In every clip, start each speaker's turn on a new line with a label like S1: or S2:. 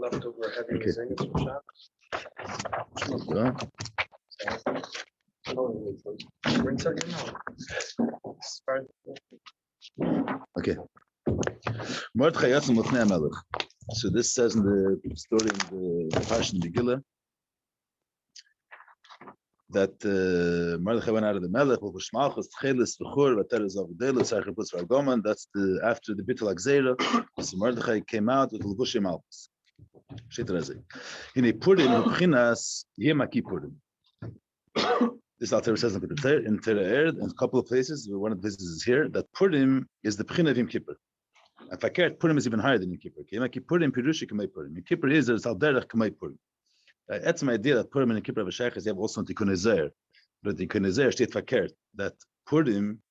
S1: leftover heavy lasagna from Shabbos.
S2: Okay. Mordechai Yatzim Lefnei HaMelech. So this says in the story in the Parsha Megillah that Mordechai went out of the Melech, that's after the Bittul Agzera. So Mordechai came out with Levushei Malchus. In a Purim, B'chinas Yom Kippurim. This Alter says in Torah, in a couple of places, one of the places is here, that Purim is the B'china of Yom Kippur. In fact, Purim is even higher than Yom Kippur. Yom Kippurim, Pirushi Kamei Purim. Yom Kippur is Al Derech Kamei Purim. That's my idea that Purim and Yom Kippur have a shaykhs. You have also Tikkun Ezer, but Tikkun Ezer steht verkehrt that Purim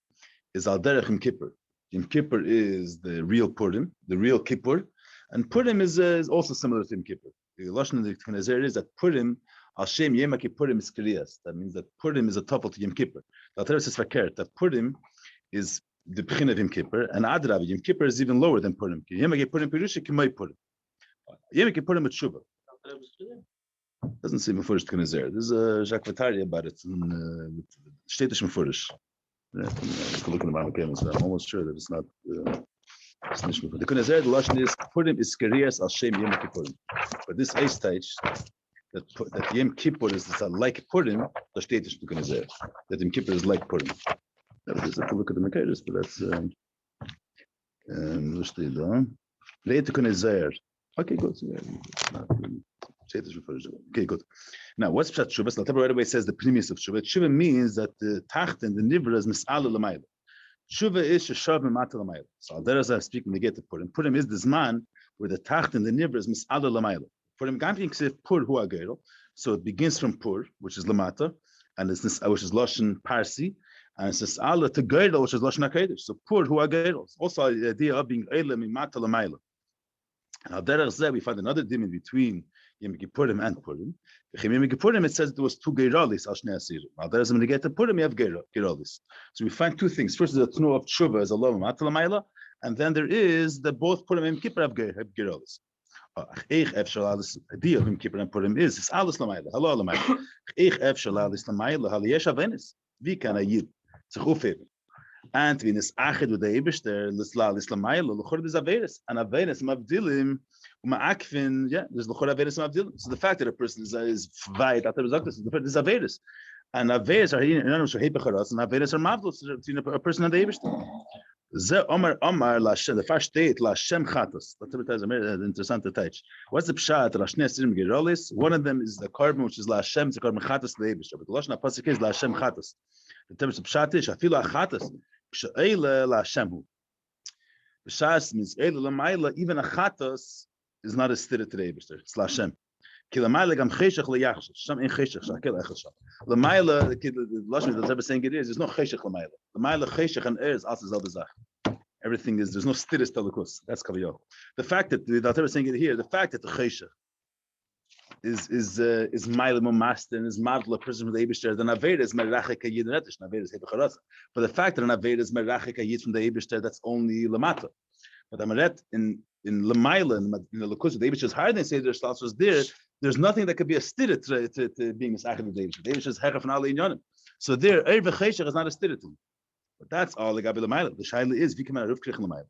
S2: is Al Derech Yom Kippur. Yom Kippur is the real Purim, the real Kippur, and Purim is also similar to Yom Kippur. The lashon in the Tikkun Ezer is that Purim Al Shem Yom Kippurim is Kriyas. That means that Purim is a topple to Yom Kippur. The Alter says verkehrt that Purim is the B'china of Yom Kippur, and Adrab Yom Kippur is even lower than Purim. Yom Kippurim Pirushi Kamei Purim. Yom Kippurim with Tshuva. Doesn't seem mefurish Tikkun Ezer. There's a Jacques Vataria about it in Shtetish mefurish. I could look in the Marmar Kemis, but I'm almost sure that it's not. It's not the Tikkun Ezer. The lashon is Purim is Kriyas Al Shem Yom Kippurim. But this A stage that Yom Kippur is like Purim. The Shtetish Tikkun Ezer. That Yom Kippur is like Purim. That is a look at the Mekaris, but that's Rei Tikkun Ezer. Okay, good. Okay, good. Now, what's Pshat Shuvah? So, right away says the premise of Shuvah. Shuvah means that the Tacht and the Nivra is Mis'ala L'mayla. Shuvah is Sheshav Mimata L'mayla. So, there as I speak when they get to Purim. Purim is this man where the Tacht and the Nivra is Mis'ala L'mayla. Purim Gamping Ksef Pur Hu Agero. So it begins from Pur, which is Lamata, and it's this, which is Lashon Parsi, and it's this Allah to Gerdo, which is Lashon HaKedesh. So Pur Hu Agero. Also the idea of being Eila Mimata L'mayla. And al derech zeh, we find another dimin between Yom Kippurim and Purim. In Yom Kippurim, it says there was two geiralis al shnei asirim. Al derech zeh, when you get to Purim, you have geiralis. So we find two things. First is the tnu of tshuva as a law mata l'mayla, and then there is that both Purim and Yom Kippur have geiralis. Eich efshal alis idea of Yom Kippur and Purim is it's alis l'mayla, halal l'mayla. Eich efshal alis l'mayla, hal yesh avenis. Vi kan a yid zich ufheben. And when it's achid with the Eibishter, l'sla l'slamayla, l'chor des averes, and averes mavdilim, ma'akvin, yeah, there's l'chor averes mavdilim. So the fact that a person is vayit, after there's averes, and averes are in other words, hepecharas, and averes are mavdils between a person and the Eibishter. Ze Omar Lashem, the first state Lashem Chatos. That's an interesting touch. What's the pshat? Lashnei Sirim Gerolis. One of them is the carbon, which is Lashem. It's a carbon Chatos Leibishter. But the Lashon Pasuk is Lashem Chatos. The term of pshat is Afila Chatos. Pshaila Lashemhu. Pshat means Eila Lamaila. Even a Chatos is not a stira to Leibishter. It's Lashem. Kilamayla gam cheshach leyachshel. Sham in cheshach shakel echasham. Lamayla, the Lashon that's ever saying it is. There's no cheshach lamayla. Lamayla cheshach and er is also zelbezach. Everything is. There's no stiris telikus. That's kaviyah. The fact that the Alter is saying it here, the fact that the cheshach is ma'ilem master and is madla person from the Eibishter. The Aveda is merachik yid netish. Aveda is hebecharatza. But the fact that an Aveda is merachik yid from the Eibishter, that's only lamata. But Amaret in Lamaila, in the Likkutei, the Eibush is higher than Seder Shlas was there. There's nothing that could be a stira to being misachid with the Eibush. The Eibush is heraf and ali inyanim. So there, Erve Cheshach is not a stira to him. But that's all the Gabi Lamaila. The Shaila is Vikaman Aruf Krich Lamaila.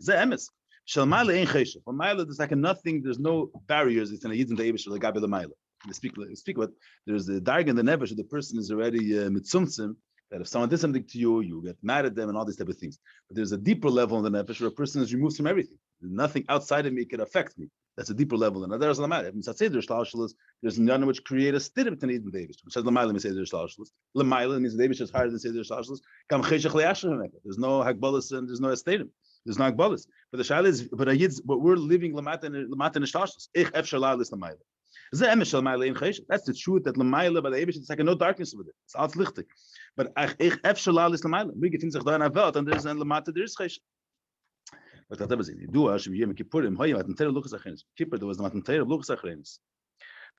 S2: Ze emes. Shalmaila ain't Cheshach. For Maila, there's like a nothing. There's no barriers. It's in a Yid and the Eibush or the Gabi Lamaila. They speak about. There's the darg in the nevesh. The person is already mitzumtzim. That if someone did something to you, you get mad at them and all these type of things. But there's a deeper level in the nefesh where a person is removed from everything. Nothing outside of me can affect me. That's a deeper level. And there's lamad. There's none which create a stiddim to need in David. Which says lamaila means Seder Shlashalis. Lamaila means David is higher than Seder Shlashalis. Kam cheshach le'asher. There's no hagbalas and there's no estadim. There's no hagbalas. But the shaila is, but we're living lamata and Shlashalis. Ich efshar la'alis lamaila. That's the truth that Lamaila by the Eibush, it's like no darkness with it. It's all lichtig. But ich efshar la'alis Lamaila. We get things like that in our Welt, and there's a Lamata, there is Chesed. But that was it. Do Hashem Yom Kippurim. Hoy Matan Torah Luchas Achenis. Kippur there was the Matan Torah Luchas Achenis.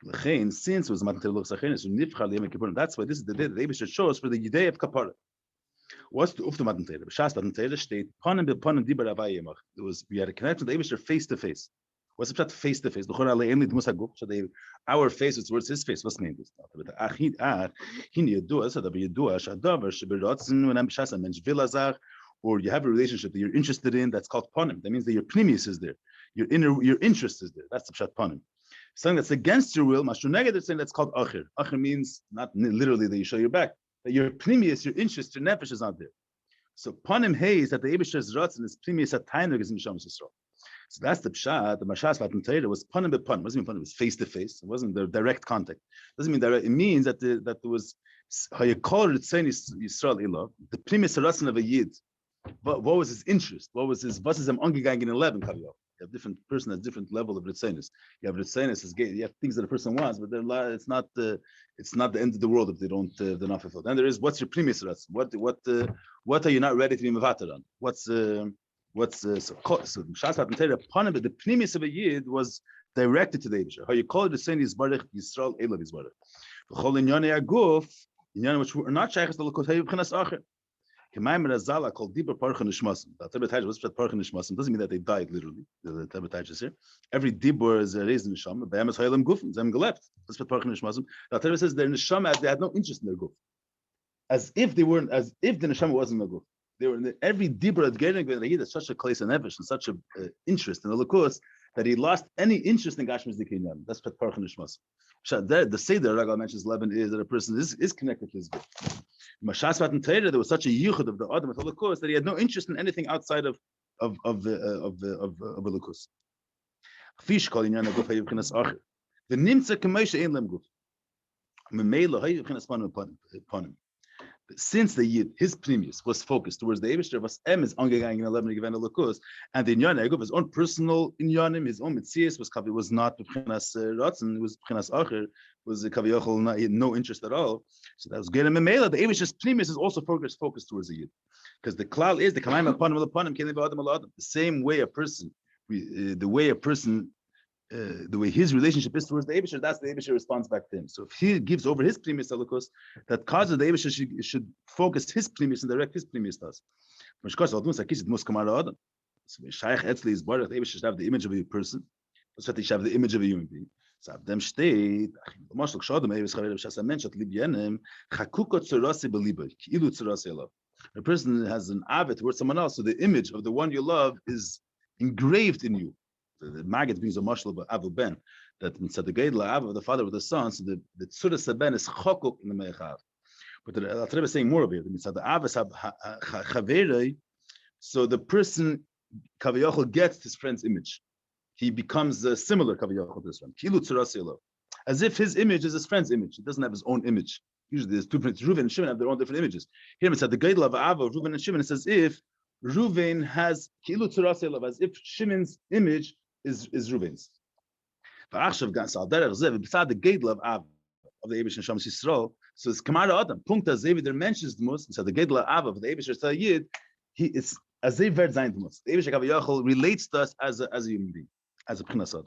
S2: Lechein since it was Matan Torah Luchas Achenis, Nifchal Yom Kippurim. That's why this is the day that the Eibush shows for the Yidei of Kapara. What's the Ufta Matan Torah? B'Shas Matan Torah state Panim Dibar Avayimach. It was we had a connection with the Eibush face to face. What's the face to face? Our face is towards his face. What's mean this? Or you have a relationship that you're interested in that's called panim. That means that your pnimius is there. Your interest is there. That's the pshat panim. Something that's against your will, mashur neged, is something that's called acher. Acher means not literally that you show your back, but your pnimius, your interest, your nefesh is not there. So panim hey is that the Eibishter's ratzon is pnimius atainug is in Neshama Yisrael. So that's the pshat. The mashas v'atan Torah was panim bepanim. What does it mean panim? It was face to face. It wasn't the direct contact. It doesn't mean direct. It means that there was how you call it saying Yisrael ilah. The pnimius ratzon of a yid. What was his interest? Was his ongegang in 11 kaviyah? You have different person has different level of ritzainus. You have ritzainus is you have things that a person wants, but it's not the end of the world if they don't they're not fulfilled. And there is what's your premise? What are you not ready to be mevater on? So Shasat and Torah upon the premise of a yid was directed to the Eibusher. How you call it the saying is Barech Yisrael Elav Yisbarech. V'chol inyonei aguf inyonim which are not shaychus to Likkutei Torah. K'mayim Razala called deeper parcha nishmasim. The Rebbe was parcha nishmasim doesn't mean that they died literally. The Rebbe is here. Every dibur is raised in neshama. Be'emes ha'ilam gufim zem gelept. That's what parcha nishmasim. The Rebbe says their neshama they had no interest in their guf, as if the neshama wasn't their guf. They were in every dibur at getting when he had such a place and nefesh and such a interest in the likus that he lost any interest in gashmis dikinyan. That's what parcha nishmasim. The Seder Ragal mentions 11 is that a person is connected to his guf. Mashas v'atan Torah, there was such a yichud of the Adam of the Likus that he had no interest in anything outside of the Likus. Fish call inyan aguf hayu b'chinas acher. The nimtza k'moshe ein lem guf. Memela hayu b'chinas panim. Since the yid his premise was focused towards the Eibishter, was is ongegang in 11 given the Likus, and the inyan aguf his own personal inyanim, his own mitzias was not b'chinas ratzon, it was b'chinas acher. Was the kaviyachol he had no interest at all, so that was good. And Memela, the Eibishter's premise is also focused towards the yid, because the klal is the kamayim upon him, the same way a person, the way his relationship is towards the Eibishter, that's the Eibishter responds back to him. So if he gives over his premise alukus, that causes the Eibishter should focus his premise and direct his premise to us. So Shaykh Etzli is the Eibishter should have the image of a person, so that he should have the image of a human being. So them steht, the person has an avid towards someone else, so the image of the one you love is engraved in you. The Maggid brings a mashal of Avu Ben, that instead the Geidla Avu, the father with the son, so the Tzura Saben is chokuk in the Mechav. But the Rebbe is saying more of it. So the Avos have Chaverei, so the person Kaviyachol gets his friend's image. He becomes similar kaviyachol to this one. Kilu tzuras elo, as if his image is his friend's image. He doesn't have his own image. Usually, there's two different. Reuven and Shimon have their own different images. Here, it's at the Geidla of Ava, Reuven and Shimon. It's as if Reuven has kilu tzuras elo, as if Shimon's image is Reuven's. V'achshav gansal derech zev beside the Geidla of Ava of the Eibush and Shams Yisrael. So it's Kamara Adam. Punkt as David mentions the most. So the Geidla of Ava of the Eibush Yisrael, he is as they verd zayin the most. The Eibush Kaviyachol relates to us as a human being. As a parnasha.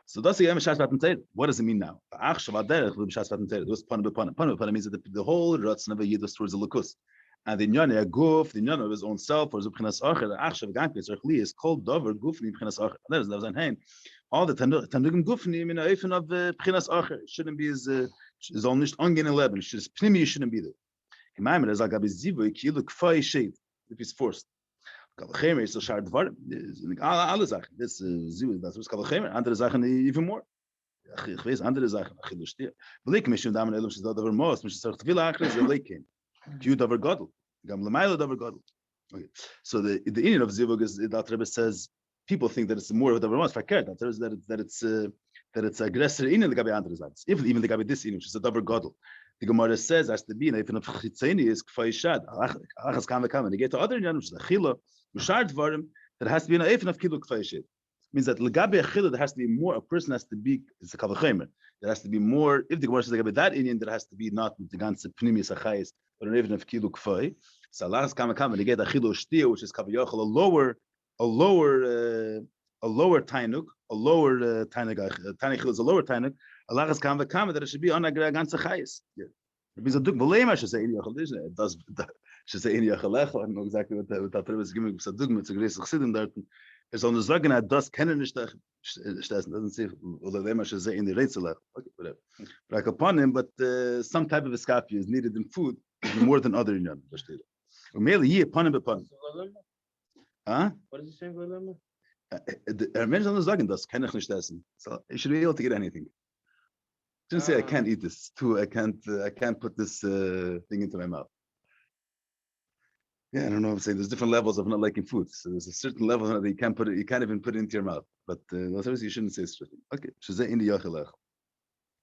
S2: So that's the Mashas v'atan Torah. What does it mean now? Those panim means that the whole ratzon of a yid was towards the Likus, and the inyan aguf, the inyan of his own self, or b'chinas acher. The achshav gankis tzarchli is called dover gufni b'chinas acher. That was an hein. All the tanugim gufni in the ofen of b'chinas acher shouldn't be is all nicht ongen 11. His pnimi shouldn't be there. Gemaimer is agabi zivu kilu kfai shed if he's forced. Kalchemer is so shard dvar. Alle Sachen. Das zivu das was kalchemer. Andere Sachen even more. Ich weiß andere Sachen. Achilles stier. Blik mich und damen elum shizad over most. Mich sagt viel achres the lake. Cute over godel. Gam lemailo over godel. Okay. So the Indian of zivug is that Rebbe says people think that it's more of the most verkehrt. That it's aggressor in the gabi andere Sachen. Even the gabi this in which is a double godel. The Gemara says as the bean even of chitzeni is kfai shad. Achas kam and you get to other Indian which is the chila. That has to be an eifin of kilu kfai shid. Means that legabe achila there has to be more. A person has to be it's a kavachemer. There has to be more. If the Gemara says legabe that Indian, there has to be not with the ganze pnimis achayis, but an eifin of kilu kfai. So Allah has come and you get a chilu shtia, which is kavayachol a lower tainuk, a lower tainuk is a lower tainuk. Allah has come that it should be on a ganze achayis. It means a duk belema should say it does. Should say in Yachalecha. I don't know exactly what that Rebbe is giving. It's a dugma. It's a great chassidim there. It's on the Zagan das kennen nicht doesn't say in the Rätsel. Okay, whatever. Like upon him, but some type of escapia is needed in food more than other in Merely here upon him upon. Huh?
S1: What is he saying, Golus?
S2: Mensch on the Zagan das kann ich nicht essen. So you should be able to get anything. Shouldn't say I can't eat this too. I can't put this thing into my mouth. Yeah, I don't know. I'm saying there's different levels of not liking food. So there's a certain level that you can't even put it into your mouth. But you shouldn't say it's tricky. Okay. Shazay in the yachelech.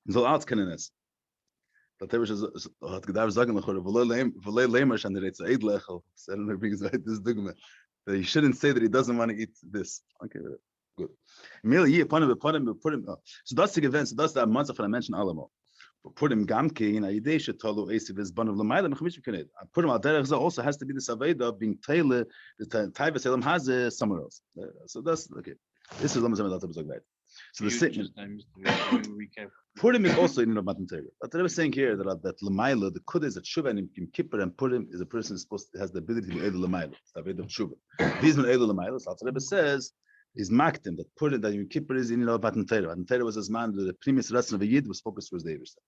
S2: So arts can essen. But there was hat gedacht sagen noch v'lei lemer shan der etz eid lechel. So I don't know if he's right this dogma. That he shouldn't say that he doesn't want to eat this. Okay, good. Merely upon him. So that's the event. So that's the month of I mentioned allemaal. Purim gamke in idea shetolu esiv is ban of lamaila mechamish kenet. Purim al derech also has to be the saveda being tailor the taivas elam has somewhere else. So that's okay. This is lamazam that was like. So the same. Purim is also in the Matan Torah. But I was saying here that lamaila the kud is that shuva and kippur and Purim is a person has the ability to be able lamaila. The ability of shuva. These men able lamaila. So the Rebbe says is maktim that Purim that Yom Kippur is in Matan Torah. Matan Torah was as man the previous lesson of a yid was focused towards the Eibushter.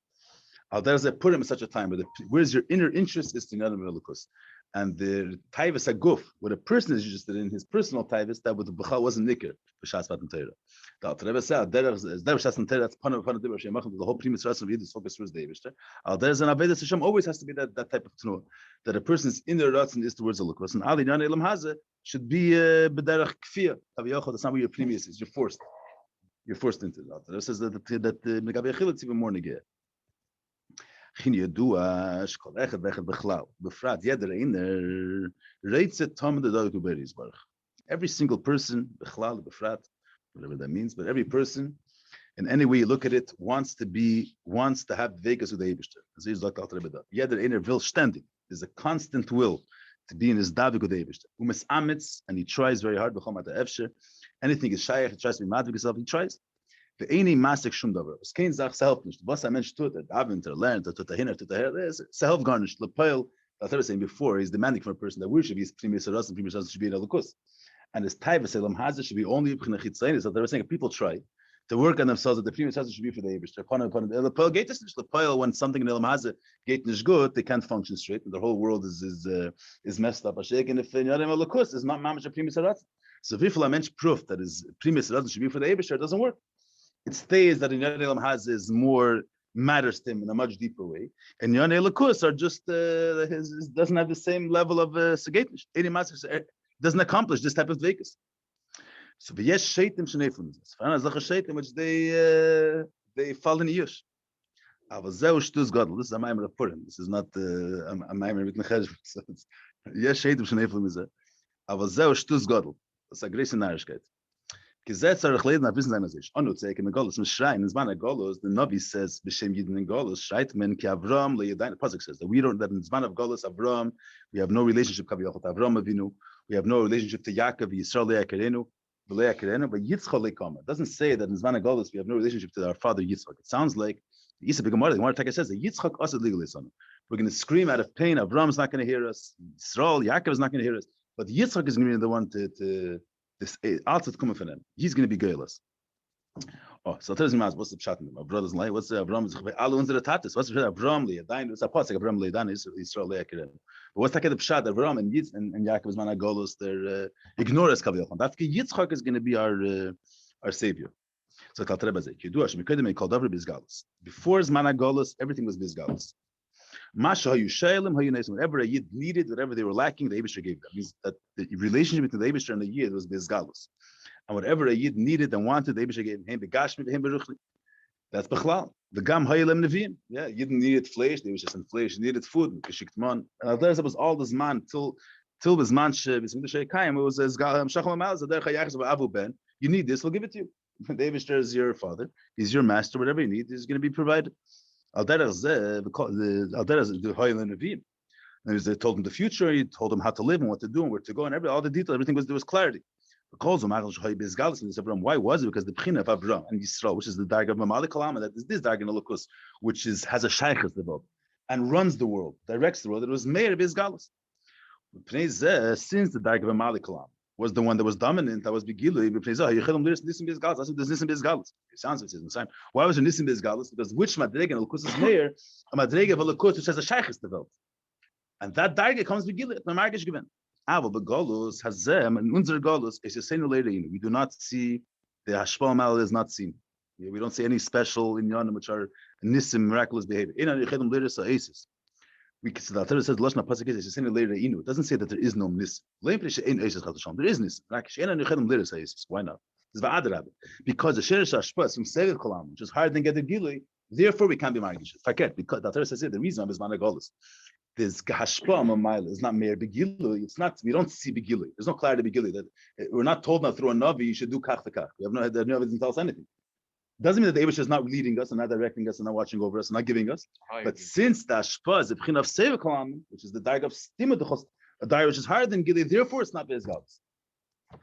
S2: There's a Purim at such a time where's your inner interest is to Nadam Elikus. And the Taivas Aguf, what a person is interested in his personal Taivas, that with the Bechal wasn't Nikr, B'Shas Matan Torah. The Rebbe said, there's Matan Torah, that's Panam Dibur Shemachim, the whole previous lesson of yid is focused towards the Eibushter. There's an Avedas Hashem always has to be that type of Tnuah, that a person's inner Ratzin is towards Elikus. And Ali Yan Elam Hazeh should be B'derech Kfir. That's not where your previous is. You're forced. You're forced into that. It says that Megabe Achil it's even more negeh. Chin Yedua Shkol Echad Vechad Bechlal Befrat Yeder Einer Reitzet Tom the Dog Beris Baruch. Every single person Bechlal Befrat, whatever that means, but every person, in any way you look at it, wants to have Vegas with the Eibishter. As he's like Alter Rebbe. Yeder Einer will standing. There's a constant will to be in his davik with the Eibishter. Umes Amitz, and he tries very hard. B'chol Mata Efsher. Anything is shaykh, he tries to be mad with himself. He tries. The any masik shum davar. Es kein zach self nicht. Was a mensch tut, daven to learn, to hinner, to her. There's self garnished. Lepel. That's what I was saying before. He's demanding from a person that we should be previous ras and previous ras should be in alukus. And his taiva selam hazeh should be only b'chinachitzayin. So they were saying people try to work on themselves that the previous ras should be for the Eibushter. Upon lepel gate is nicht. Lepel when something in elam hazeh gate is good, they can't function straight. And the whole world is messed up. And if in yadem alukus is not mamash a previous ras. So if I mention proof that his previous ras should be for the Eibushter, it doesn't work. It stays that in Yon Elam Haz is more matters to him in a much deeper way, and Yon Elakus are just doesn't have the same level of Sagatnish. Doesn't accomplish this type of Vekas. So the yes shaitim shenefun is as like a shaitim which they fall in the yush. Avazeu shtus gadol. This is a maamer of Purim. This is not a maamer with nechaj. Yes shaitim shenefun is Avazeu shtus gadol. That's a great narishkeit. Gesetz are geleden nach wissen seiner sich. Und zeig in Golus mit schreien, in Zman Golus, the Navi says, B'Shem Yidin in Golus, schreit men ki Avram le Yadayin. Pasuk says that in Zman of Golus, Avram, we have no relationship to Avram Avinu, we have no relationship to Yaakov, Yisrael le'akerenu, but Yitzchak le'kama. It doesn't say that in Zman of Golus we have no relationship to our father Yitzchak. It sounds like Yisrael Gemara. The Gemara says that Yitzchak asad legally son. We're going to scream out of pain. Avram's not going to hear us. Yisrael, Yaakov is not going to hear us. But Yitzchak is going to be the one to this outside coming from him. He's going to be goyless. Oh, so tell me, what's the chat? My brother's like, what's the Avram? All under the tatus. What's the Avram? It's a pasuk. Avram leidan is Israel le'akiren. But what's the kind of pshat? Avram and Yitz and Yaakov is mana Golus. They're ignore us kaviyachon. That's Yitzchak is going to be our savior. So Alter Rebbe says, "Kidu Hashem Yekadem called over bizgalus. Before Zman Golus, everything was bizgalus. Masha hayu sheilim hayu nesim. Whatever a yid needed, whatever they were lacking, the Eibushter gave them. That means that the relationship between the Eibushter and the yid was bizgalus. And whatever a yid needed and wanted, the Eibushter gave him begashmi, him beruchli. That's bechlal. The gam hayilem nevim. Yeah, yid needed flesh. They was just in flesh. Needed food. Geschikt man. And there was all this man till this man it was as shachal mal zader chayachs avu ben. You need this, we'll give it to you. The Eibushter is your father. He's your master. Whatever you need is going to be provided. They told him the future, he told him how to live and what to do and where to go and all the details, everything there was clarity. Why was it? Because the Bechina of Avram and Yisrael, which is the Dargah of Mamali Kalama, that is this Dargah in Elokus, which has a Shaykhas developed and runs the world, directs the world, it was Meir Bizgalus. Since the Dargah of Mamali Kalama, was the one that was dominant. That was Begilui. That's what there's Nisim Bezgalus. It sounds like it's the same. Why was there Nisim Bezgalus? Because which Madrega and Lukus is near a Madrega of Lukus which has a Sheikhs developed. And that Darga comes Begilui. The Margish given. Aber the Golus has them and unser Golus is just saying later. We do not see the Hashpal Mal is not seen. We don't see any special in Yonim which are Nisim miraculous behavior. In Yechedum later so Aces. We can see that it says Lashna Pasuk is just saying later. It doesn't say that there is no Nisim. There is Nisim. Why not? Because the Shirish Hashpas from Sevid Kolam, which is higher than Geder Gilui, therefore we can't be Margish. Forget because the Torah says the reason is Mana Golus. This Hashpa Mamayla is not Meir Begilui. It's not. We don't see Begilui. There's no clarity Begilui that we're not told now through a Navi you should do Kach Kach. We have no. The Navi doesn't tell us anything. Doesn't mean that the Eibush is not leading us and not directing us and not watching over us and not giving us. But since the Hashpa is the Pchin of Sevid Kolam, which is the Darg of Stima Dechos, a Darg which is higher than Gilui, therefore it's not Beis Galus.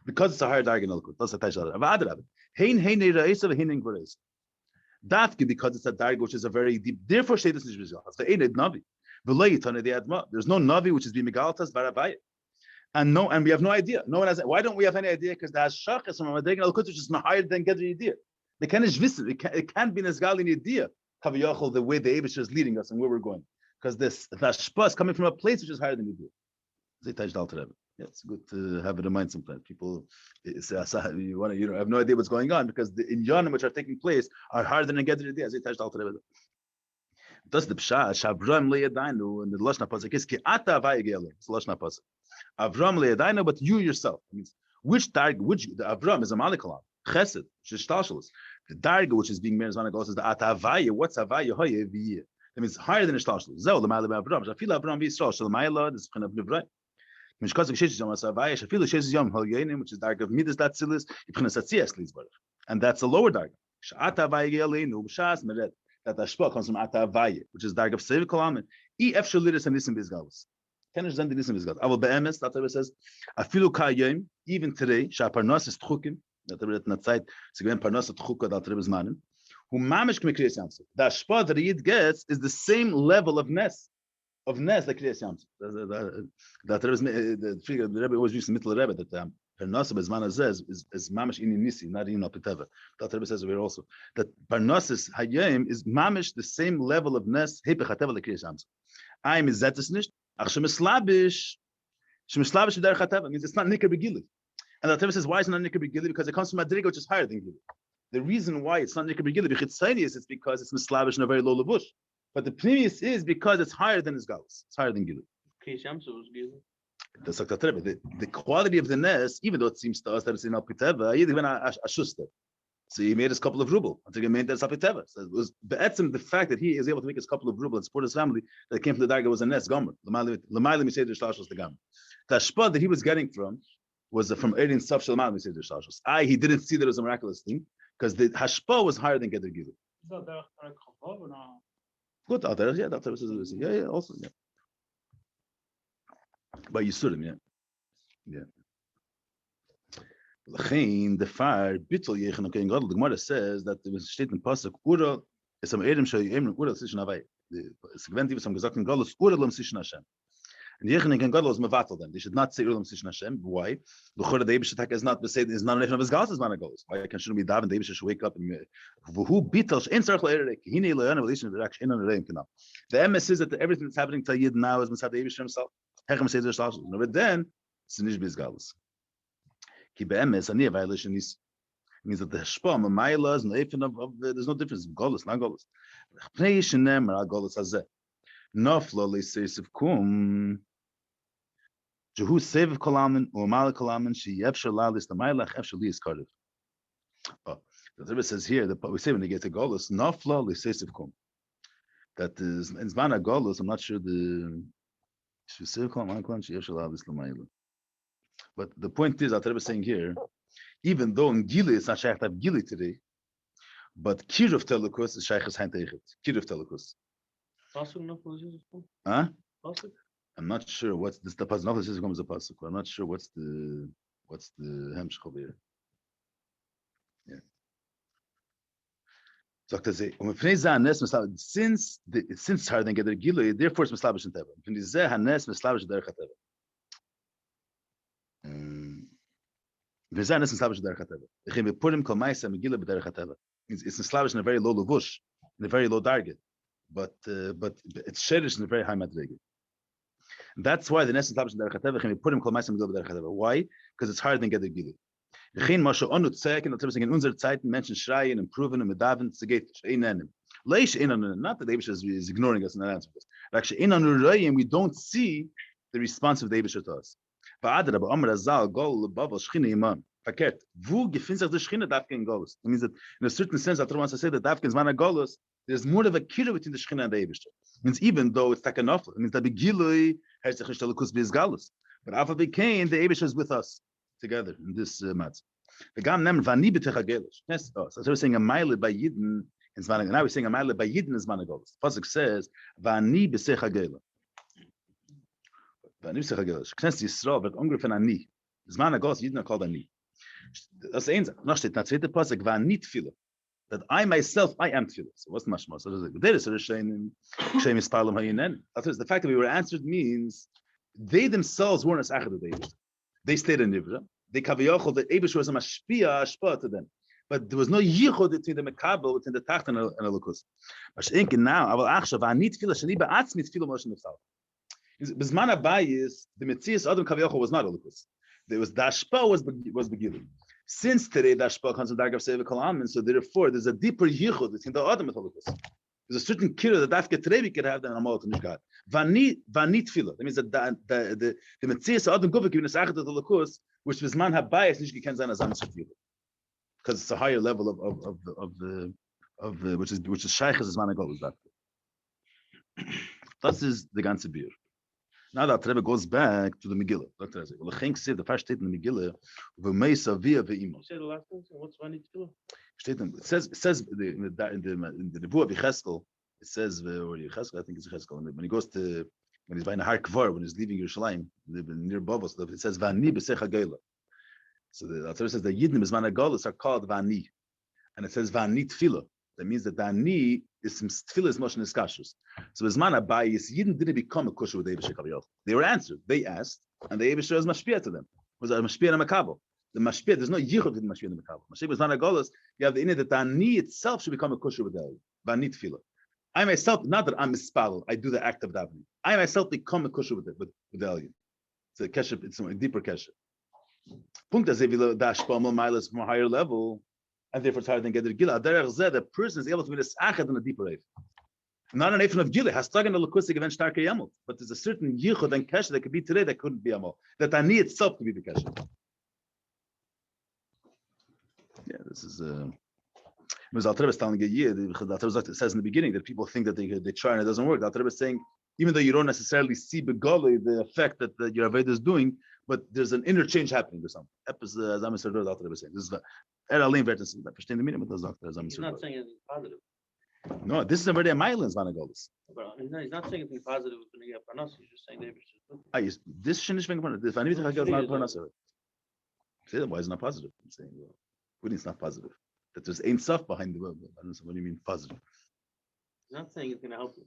S2: Because it's a higher Darg in Elkut. That's a Taish Adar. Hein Reisa Hein Gvoreis. Dafki because it's a Darg which is a very deep. Therefore, Sheidas Nish Beis Galus. The Ein Navi. There's no Navi which is being Megaltas Barabaya. And we have no idea. No one has. Why don't we have any idea? Because the Hashachas from Madrega Elkut which is not higher than Geder idea. They can't wissen. It can't be Nesgal in idea. Kaviyachol the way the Eibush is leading us and where we're going. Because this Hashpa is coming from a place which is higher than idea. Yeah, it's good to have it in mind sometimes. People you have no idea what's going on because the inyanim which are taking place are higher than Geder idea. That's the pshat. Shavram le'yadainu and the lashna pasuk is ki ata vayigelu. It's lashna pasuk. Avram le'yadainu, but you yourself. It means which darg? Which the Avram is a malikalam chesed, which is shtalshalos. The darg which is being made as Golos is the ata vaya. What's avaya hoye v'yeh? That means higher than a shtalshalos. Zeh l'mayla be'Avram. Shafil Avram v'Yisrael shalamayla. This is kind of nivray. Mishkasik sheshes yom asavaya. Shafil sheshes yom halyenim, which is darg of midas datzilis. Yipchnas atzias lizbarach, and that's a lower darg. Sh'ata vayigelu b'shas meret. That the Hashpa comes from Atavaye, which is Darg of Sevid Kolam. E F Shaliris and Nisim Bezgalus. Kenish Zend Nisim Bezgalus. Aval Be'emes, that Torah says, Afilu Kayim, even today, Sha parnasha is Tchukim, that Torah at Natzait, so again parnasha Tchukah, that Torah is Manim, who Mamish K'mekriyas Yamsuf. The Hashpa that Yid gets is the same level of Nes like Kriyas Yamsuf. That Torah is, the Rebbe always used to middle Rebbe, that parnasha bezman says is mamish in nisi, not in apiteva. That Rebbe says over here also that parnasha hayim is mamish the same level of nes hepechateva lekriyas yamsuf. I is zetes nicht. Ach shemislabish v'derech hateva means it's not nikar begili. And the Rebbe says why is it not nikar begili? Because it comes from madriga which is higher than gili. The reason why it's not nikar begili b'chitzaynius it's because it's mislabish in a very low levush. But the previous is because it's higher than his galus. It's higher than gili.
S3: Kriyas yamsuf was gili.
S2: The quality of the nes, even though it seems to us that it's in Alpiteva, he even a shuster. So he made his couple of ruble until he made that Alpiteva. So it was the fact that he is able to make his couple of ruble and support his family that came from the Darga was a nes gomer. L'mayla misay the shlashos the gomer. The shpad that he was getting from was from Erin Saf Shalman misay the shlashos. He didn't see that it was a miraculous thing because the hashpa was higher than Geder Gilu. Good out there, yeah. That's yeah, also yeah. By Yisurim, yeah. L'chein the fire bittul yechen okay. God, the Gemara says that there was a statement in pasuk Ura is some Edom shoy Emrim Ura Sishon Avay. It's given to some gesagt in Golus Ura Lam Sishon Hashem. And yechen again God was mevatel them. They should not say Ura Lam Sishon Hashem. Why? The Chura the Eibush is not said is not an of his Golus is man Golus. Why shouldn't be daven the Eibush should wake up and who bittul in circle erek hine loyan relation reaction in the reim canal. The MS is that everything that's happening to Yid now is Masad the Eibush himself. But then it's nish bezgalus. Ki be'emes ani a violation is means that the hashpa mamayla is no of there's no difference in golus, not golus. Pnei shenem ra golus hazeh naflo le'seisiv kum jehu seviv kolamin or mal kolamin she yefshel lalis the maylach efshel li is kardiv. The Rebbe says here that we say when they get to golus naflo le'seisiv kum. That is in zman golus. I'm not sure the. But the point is that Rebbe is saying here, even though in Gili it's not shaykh to have Gili today, but Kiruv Telukus is shaykh hand teichet. Kiruv Telukus. Huh? I'm not sure what's this. The pasuk not the comes a pasuk. I'm not sure what's the hemshch over here. Yeah. So to say, since higher than Geder Gilui, therefore it's mislabish in teva. It's in Slavish in a very low levush, in a very low target, but it's sherish in a very high madrege. That's why the Nesson Slavish derech Purim kol ma'aseh megila b'derech hateva. Why? Because it's harder than get the gili. In unserer Zeiten Menschen schreien and proven and medaven to get not that the Eibush is ignoring us and not answering us. Actually, we don't see the response of the Eibush to us. That means that in a certain sense, Torah wants to say that Dafkin Zman Golus, there's more of a kira between the Shechina and the Eibush. Means even though it's takanofel, it means that the Gilui has the Chishtalukus Bizgalus. But Alpha became the Eibush is with us together in this matzah. The Gam nem vani b'techagelish. Yes, so we're saying a mile by Yidden in Zman. Now we're saying a mile by Yidden in Zman Golus. Pasuk says vani b'sechagelish. Vani b'sechagelish. Knes Yisrael wird ungefähr ani. Zman Golus Yidden are called ani. Das ist noch steht na zweite Pasuk vani tefillah. That I myself I am tefillah. So what's the mashma? So there is a shame ispalim hayinen. That's the fact that we were answered means they themselves weren't as achad the They stayed in Nivra. They kaviyachol the Eibush was a mashpia ashpa to them, but there was no yichud between the mekabel between the tacht and the lukus. But thinking now, I will achshav I need tefillah shani ba'atzmi tefillah moshe nefsal. Bizman abayis the metzias adam kaviyachol was not a lukus. There was the ashpa was begilim. Since today the ashpa comes from dargav seva kolam, and so therefore there's a deeper yichud between the adam and the lukus. There's a certain kira that dafke today we could have than amal to nishgad. Vani tefillah. That means that the metzias adam guvik in the sachet of the lukus, which was man habayis nishki ken zan azam tefillah, because it's a higher level of the which is shaykhs as man Golus. That is the ganze beer. Now that Rebbe goes back to the Megillah. Dr. Ezek. Well, the first statement in the Megillah, v'meisa via ve'imo.
S1: Say the last one. What's vani tefillah?
S2: It says in the Nebuah of Yecheskel, it says or Yecheskel, I think it's Yecheskel, when he goes to when he's buying a Har Kvar, when he's leaving Yerushalayim, near Bavos, it says vani b'sech hagela. So the Torah says the Yidnim is man Golus are called vani, and it says vani tefillah. That means that the ani is some tefillah is motion is kashrus. So as man abayis Yidden didn't become a kosher with the Eibush Kaviyach. They were answered. They asked, and the Eibush was mashpia to them. Was a mashpia and a makabel. The mashpia, there's no yichud in the mashpia and the makabel. Mashpia was man Golus. You have the inner that the ani itself should become a kosher with the vani tefillah. I myself, not that I'm mispal, I do the act of davening. I myself become a kosher with the alien. It's a kesher, it's a deeper kesher. Punkt as if you dash palmal miles from a higher level, and therefore it's harder than get the gila. The person is able to be this achad in a deeper way. Not an ephon of gila has taken the lukusik event starker yamel, but there's a certain yichud and kesher that could be today that couldn't be amal. That ani itself could be the kesher. Yeah, this is Al-Rebbe is telling a year. It says in the beginning that people think that they try and it doesn't work. Al-Rebbe is saying even though you don't necessarily see begoli the effect that your avodah is doing, but there's an interchange happening or something. This is Al-Rebbe saying. This is the Eralim versus that verstehen the meaning, but that's
S1: He's not saying anything positive.
S2: No, this is already a mile in Golus.
S1: But he's not saying anything positive with the parnasha. He's just saying the
S2: this shouldn't be parnasha. If I need to have not parnasha, say that why is it not positive? I'm saying, well, what is not positive? That there's ain't stuff behind the word. I don't know what do you mean positive.
S1: He's not saying it's going to help you.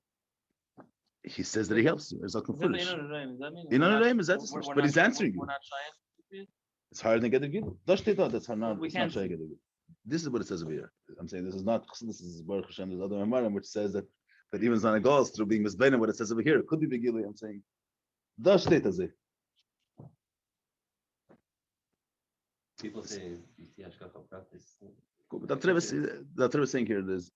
S2: He says that he helps you. It's not foolish.
S1: Is that
S2: but he's answering you.
S1: We're not shy.
S2: It's harder than get the gil. That's how not. It's not shy get the gil. This is what it says over here. I'm saying this is not. This is Baruch Hashem. There's other Mamarim which says that even Zana Golus through being misbeinen what it says over here. It could be begili. I'm saying. Das steht as
S1: People say practice.
S2: But the Torah is saying here is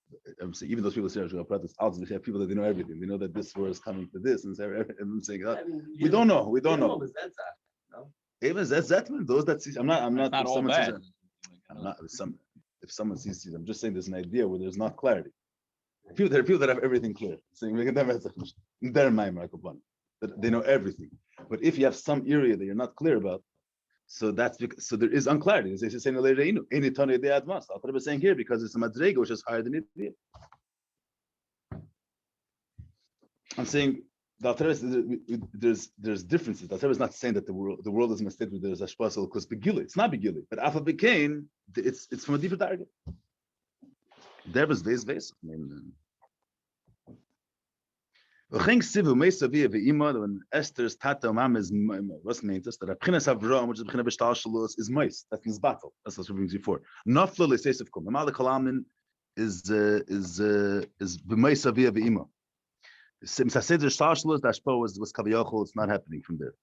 S2: even those people say practice out, they have people that they know everything. They know that this word is coming to this, and I'm saying we don't know. We don't know. Even Zetman, those that see, I'm not. If someone sees, I'm not. If someone sees, I'm just saying there's an idea where there's not clarity. There are people that have everything clear, saying they're my that they know everything. But if you have some area that you're not clear about, so that's because, so there is unclarity. It's saying any Tony they advanced. I'll be saying here because it's a madrega which is higher than it. I'm saying there's differences. The Torah is not saying that the world is mistaken with there's ashpasal because begili. It's not begili, but alpha became it's from a deeper target. There was vase. When Esther's tata mama is what's meant that a prinas Avram, which is prinas b'shtalshalos, is moist. That's his battle. That's what brings you forward. Nafla l'seisef kum. Amal kalamin is b'moist avia v'ima. Since I said the shtalshalos, that was kaviyachol. It's not happening from there.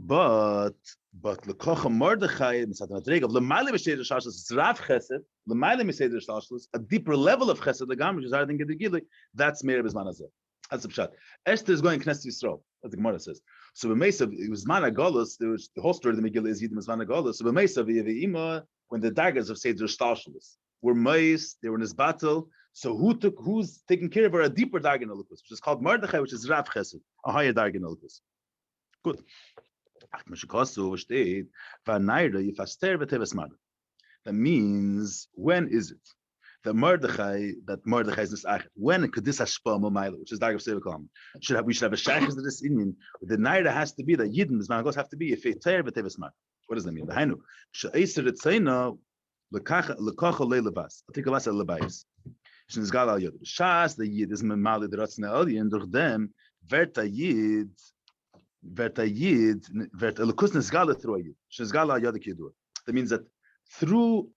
S2: But lekocha Mordechai misat madreg of l'mayla b'sheder shtalshalos is rav chesed. L'mayla b'sheder shtalshalos, a deeper level of chesed. The gam which is higher than gedegili. That's meir b'zman hazeh. That's the pshat. Esther is going Knesset Yisrael. That's the Gemara says. So b'meisav it was Mana Golus. There was the whole story of the Megillah is Yidim is Mana Golus. So b'meisav v'ima when the daggers of Seder Shtalshalos were meis, they were in this battle. So who's taking care of her? A deeper dagger in Elukus, which is called Mordechai, which is Rav Chesed, a higher dagger in Elukus. Good. That means when is it? That Mordechai is this achet. When could this hashpa momayla, which is dagger of Sevekam, we should have a shaykhs to this Indian. The naira has to be that Yidden, this man have to be a feiter v'teves mar. What does that mean? The hainu she'eser etzayna lekacha leilabas. I think a lasa lebayis. Shnizgal al yod. Shas the Yid is memali the ratzna alien durch them verta Yid lekus nizgal through a Yid. Shnizgal al yod kidur. That means that through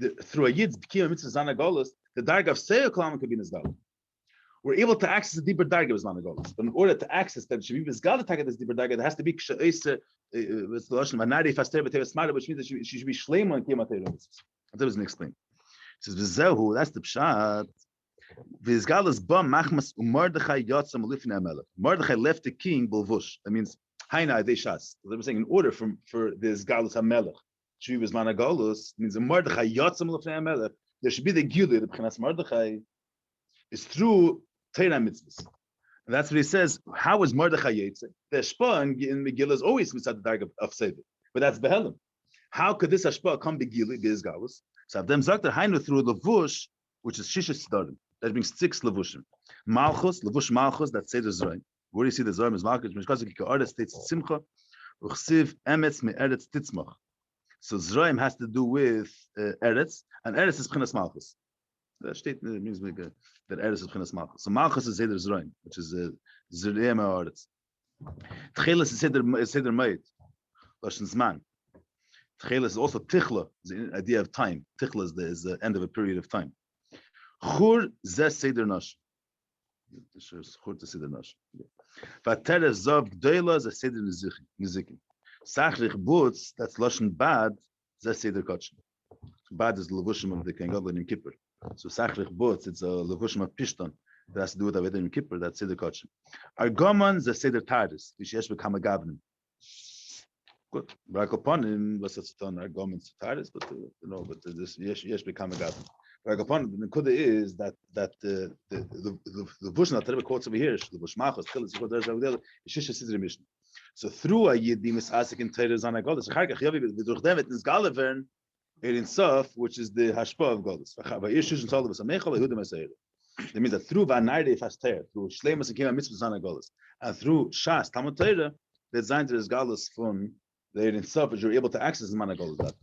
S2: a Yid's B'kiyah Mitzvah Zana Golus, the Darga of Seir Kalam could be Nizgal. We're able to access the deeper Darga of Zana Golus. But in order to access that, should be Nizgal to target this deeper Darga, there has to be Kshaisa, with the Lashon, Vanari, Faster, B'Tev Smara, which means that she should be Shlema and Kiyama Teirah Mitzvahs. That doesn't explain. It says, V'zehu, that's the Pshat. V'izgal is Ba Machmas Mordechai Yotzam Ulifnei HaMelech. Mordechai left the king, Bolvush. That means, Haina Adei Shas. They were saying, in order for this Galus HaMelech, Shuv is Mana Golus means a Mordechai Yotzam L'fnei HaMelech. There should be the Gilui, the B'chinas Mordechai, is through Torah mitzvahs. And that's what he says. How is Mordechai Yetze? The Ashpa in Megillah is always mitzad the darg of Seder, but that's Behelim. How could this Ashpa come Begilui, Biz Galus? So Avdem Zakter Hainu through Levush, which is Shisha Sidarim. That brings 6 Levushim. Malchus, Levush Malchus, that's Seder Zrayim. Where do you see the Zrayim is Malchus? Mishkazik Ka'aretz states Simcha, Uchsiv Emetz Me'eretz Titzmach. So Zraim has to do with Eretz, and Eretz is P'chinas Malchus. That statement means that Eretz is P'chinas Malchus. So Malchus is Seder Zraim, which is Zraim Eretz. Tchelis is Seder Mayit, Lashon Zman. Tchelis is also Tichla, the idea of time. Tichla is the end of a period of time. Chur Zeh Seder Nash. Chur to Seder Nash. Vateres Zav Gdeila is a Seder Nizikin. Sachrich Butz, that's Lashon Bad, that's Seder Kotchen. Bad is the Levushim of the Kengadlan in Kippur. So Sachrich Butz, it's a Levushim of Pishton. That has to do with Aveda in Kippur, that's Seder Kotchen. Argoman, the Seder Tardis, which Yesh become a Gavnim. Good. Rakaponim, was it's on Argoman Tardis, but this Yesh become a Gavnim. Rakaponim, the Kuda is that the Levushim that Rebbe quotes over here, Levush Machos, Chilis, is Shisha Sidri Mishnah. So through a Yidim is Asik in Torah Zana Golus. Achar kach yavi v'duch dem et nizgalevern in Sof, which is the hashpa of Golus. V'yishush and Tolov v'samechol Yehudim esayir. That means that through Vanayde Faster, through Shleimus and Kima Mitzvah Zana Golus, and through Shas Talmud Torah, the Zayin is Golus from the in Sof, which you're able to access the Mana Golus.